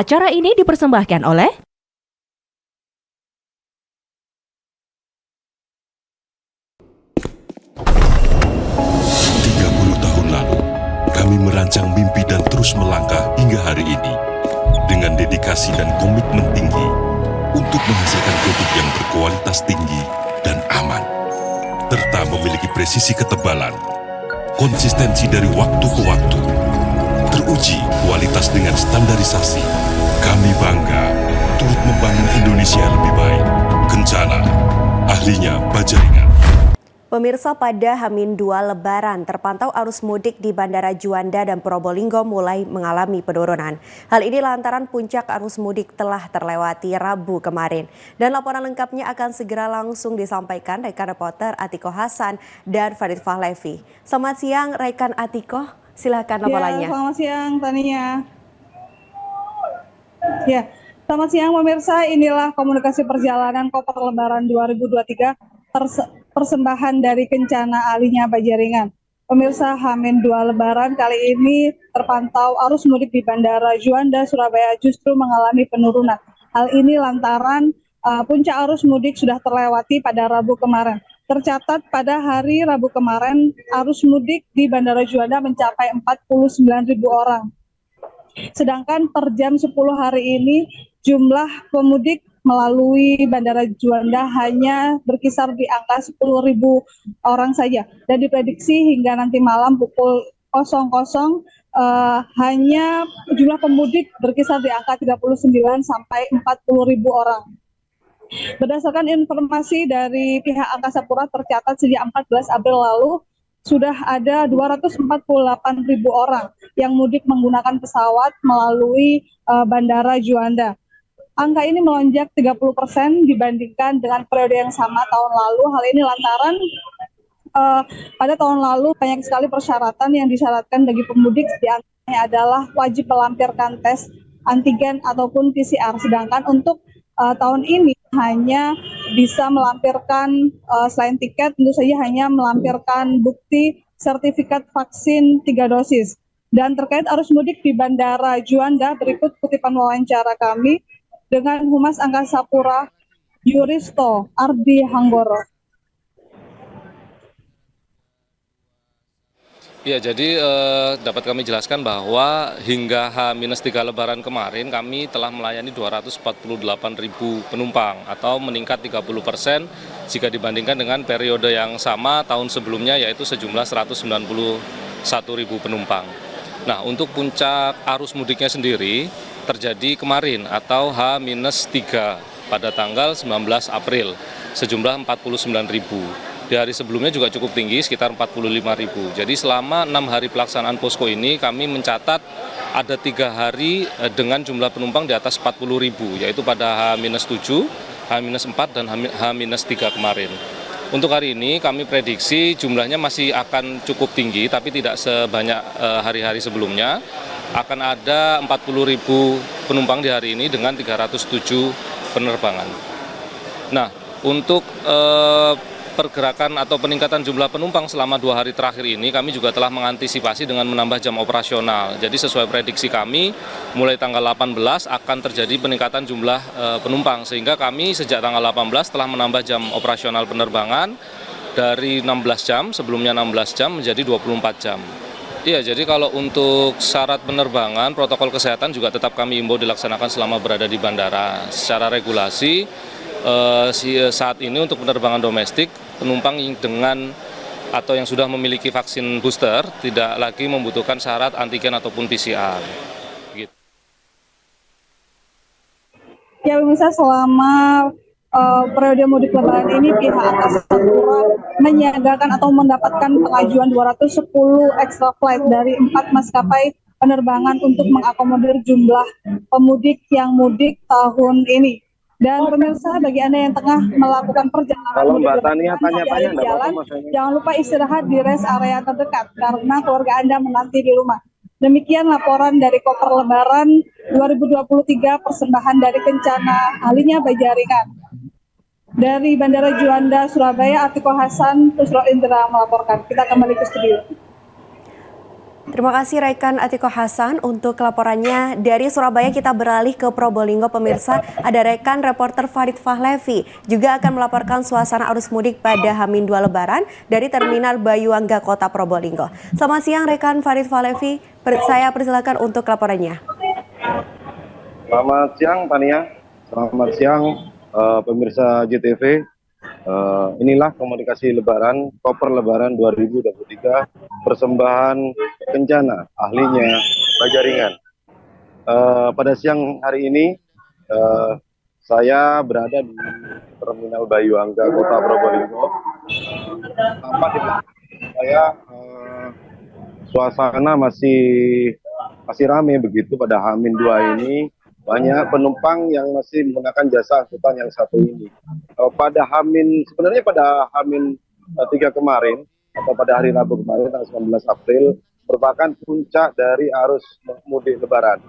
Acara ini dipersembahkan oleh 30 tahun lalu, kami merancang mimpi dan terus melangkah hingga hari ini dengan dedikasi dan komitmen tinggi untuk menghasilkan produk yang berkualitas tinggi dan aman, serta memiliki presisi ketebalan, konsistensi dari waktu ke waktu, teruji kualitas dengan standarisasi. Kami bangga turut membangun Indonesia yang lebih baik. Kencana, ahlinya Bajaringan. Pemirsa, pada H-2 Lebaran terpantau arus mudik di Bandara Juanda dan Probolinggo mulai mengalami penurunan. Hal ini lantaran puncak arus mudik telah terlewati Rabu kemarin. Dan laporan lengkapnya akan segera langsung disampaikan rekan reporter Atiko Hasan dan Farid Fahlevi. Selamat siang rekan Atiko, silakan laporannya. Selamat siang Tania. Selamat siang pemirsa, inilah komunikasi perjalanan koper Lebaran 2023 persembahan dari Kencana, ahlinya Bajaringan. Pemirsa, H-2 Lebaran kali ini terpantau arus mudik di Bandara Juanda, Surabaya justru mengalami penurunan. Hal ini lantaran puncak arus mudik sudah terlewati pada Rabu kemarin. Tercatat pada hari Rabu kemarin arus mudik di Bandara Juanda mencapai 49.000 orang. Sedangkan per jam 10 hari ini jumlah pemudik melalui Bandara Juanda hanya berkisar di angka 10.000 orang saja. Dan diprediksi hingga nanti malam pukul 00 hanya jumlah pemudik berkisar di angka 39 sampai 40.000 orang. Berdasarkan informasi dari pihak Angkasa Pura tercatat sejak 14 April lalu sudah ada 248.000 orang yang mudik menggunakan pesawat melalui Bandara Juanda. Angka ini melonjak 30% dibandingkan dengan periode yang sama tahun lalu. Hal ini lantaran pada tahun lalu banyak sekali persyaratan yang disyaratkan bagi pemudik, di antaranya adalah wajib melampirkan tes antigen ataupun PCR. Sedangkan untuk tahun ini hanya bisa melampirkan selain tiket, tentu saja hanya melampirkan bukti sertifikat vaksin 3 dosis. Dan terkait arus mudik di Bandara Juanda, berikut kutipan wawancara kami dengan Humas Angkasa Pura Yuristo Ardi Hanggoro. Ya, jadi dapat kami jelaskan bahwa hingga H-3 Lebaran kemarin kami telah melayani 248.000 penumpang atau meningkat 30% jika dibandingkan dengan periode yang sama tahun sebelumnya, yaitu sejumlah 191.000 penumpang. Nah, untuk puncak arus mudiknya sendiri terjadi kemarin atau H-3 pada tanggal 19 April sejumlah 49.000. Di hari sebelumnya juga cukup tinggi sekitar 45.000. Jadi selama 6 hari pelaksanaan posko ini kami mencatat ada 3 hari dengan jumlah penumpang di atas 40.000, yaitu pada H-7, H-4 dan H-3 kemarin. Untuk hari ini kami prediksi jumlahnya masih akan cukup tinggi tapi tidak sebanyak hari-hari sebelumnya. Akan ada 40.000 penumpang di hari ini dengan 307 penerbangan. Nah, untuk pergerakan atau peningkatan jumlah penumpang selama 2 hari terakhir ini kami juga telah mengantisipasi dengan menambah jam operasional. Jadi sesuai prediksi kami mulai tanggal 18 akan terjadi peningkatan jumlah penumpang, sehingga kami sejak tanggal 18 telah menambah jam operasional penerbangan dari 16 jam, sebelumnya 16 jam menjadi 24 jam. Iya, jadi kalau untuk syarat penerbangan, protokol kesehatan juga tetap kami imbau dilaksanakan selama berada di bandara. Secara regulasi, saat ini untuk penerbangan domestik, penumpang dengan atau yang sudah memiliki vaksin booster tidak lagi membutuhkan syarat antigen ataupun PCR. Gitu. Ya, pemirsa, selama periode mudik lebaran ini pihak Angkasa Pura menyiagakan atau mendapatkan pengajuan 210 extra flight dari 4 maskapai penerbangan untuk mengakomodir jumlah pemudik yang mudik tahun ini. Dan pemirsa, bagi Anda yang tengah melakukan perjalanan mudik lebaran di jalan, jangan lupa istirahat di rest area terdekat karena keluarga Anda menanti di rumah. Demikian laporan dari koper Lebaran 2023 persembahan dari Kencana, ahlinya Bajaringan. Dari Bandara Juanda, Surabaya, Atiko Hasan, Pusro Indra melaporkan. Kita kembali ke studio. Terima kasih rekan Atiko Hasan untuk laporannya. Dari Surabaya kita beralih ke Probolinggo pemirsa. Ada rekan reporter Farid Fahlevi juga akan melaporkan suasana arus mudik pada H-2 Lebaran dari Terminal Bayuangga Kota Probolinggo. Selamat siang rekan Farid Fahlevi. Saya persilakan untuk laporannya. Selamat siang Tania. Selamat siang pemirsa JTV. Inilah komunikasi Lebaran, koper Lebaran 2023, persembahan Kencana, ahlinya Bajaringan. Pada siang hari ini, saya berada di Terminal Bayuangga, Kota Probolinggo. Tampak di belakang saya, suasana masih ramai begitu pada H-2 ini. Banyak penumpang yang masih menggunakan jasa angkutan yang satu ini. Sebenarnya pada H-3 kemarin atau pada hari Rabu kemarin tanggal 19 April merupakan puncak dari arus mudik Lebaran.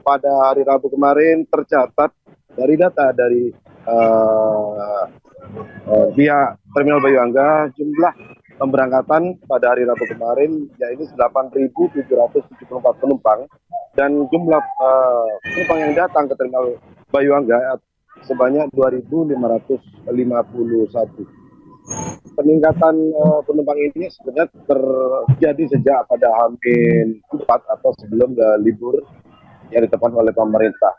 Pada hari Rabu kemarin tercatat dari data dari pihak Terminal Bayuangga, jumlah pemberangkatan pada hari Rabu kemarin yaitu 8.774 penumpang. Dan jumlah penumpang yang datang ke Terminal Bayuangga sebanyak 2.551. Peningkatan penumpang ini sebenarnya terjadi sejak pada H-4 atau sebelum libur yang ditetapkan oleh pemerintah.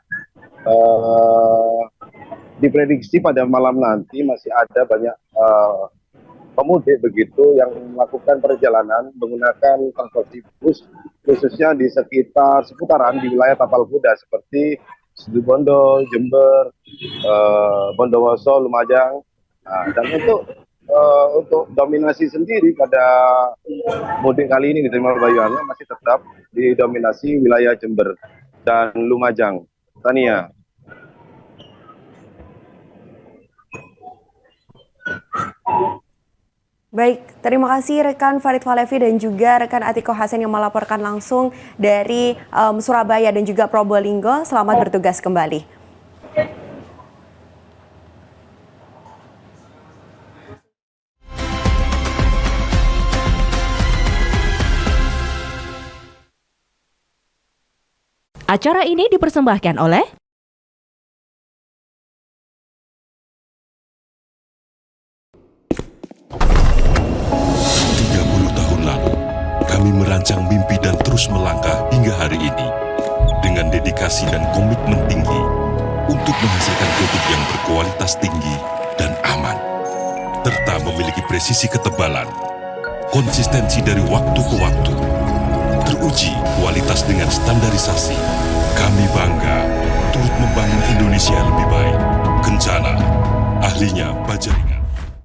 Diprediksi pada malam nanti masih ada banyak pemudik begitu yang melakukan perjalanan menggunakan transportasi bus, khususnya di seputaran di wilayah Tapal Kuda seperti Situbondo, Jember, Bondowoso, Lumajang. Dan untuk dominasi sendiri pada mudik kali ini di Terminal Bayuangga masih tetap didominasi wilayah Jember dan Lumajang. Tania. Baik, terima kasih rekan Farid Fahlevi dan juga rekan Atiko Hasan yang melaporkan langsung dari Surabaya dan juga Probolinggo. Selamat bertugas kembali. Acara ini dipersembahkan oleh 30 tahun lalu, kami merancang mimpi dan terus melangkah hingga hari ini dengan dedikasi dan komitmen tinggi untuk menghasilkan produk yang berkualitas tinggi dan aman, serta memiliki presisi ketebalan, konsistensi dari waktu ke waktu, teruji kualitas dengan standarisasi. Kami bangga turut membangun Indonesia yang lebih baik. Kencana, ahlinya Bajaringan.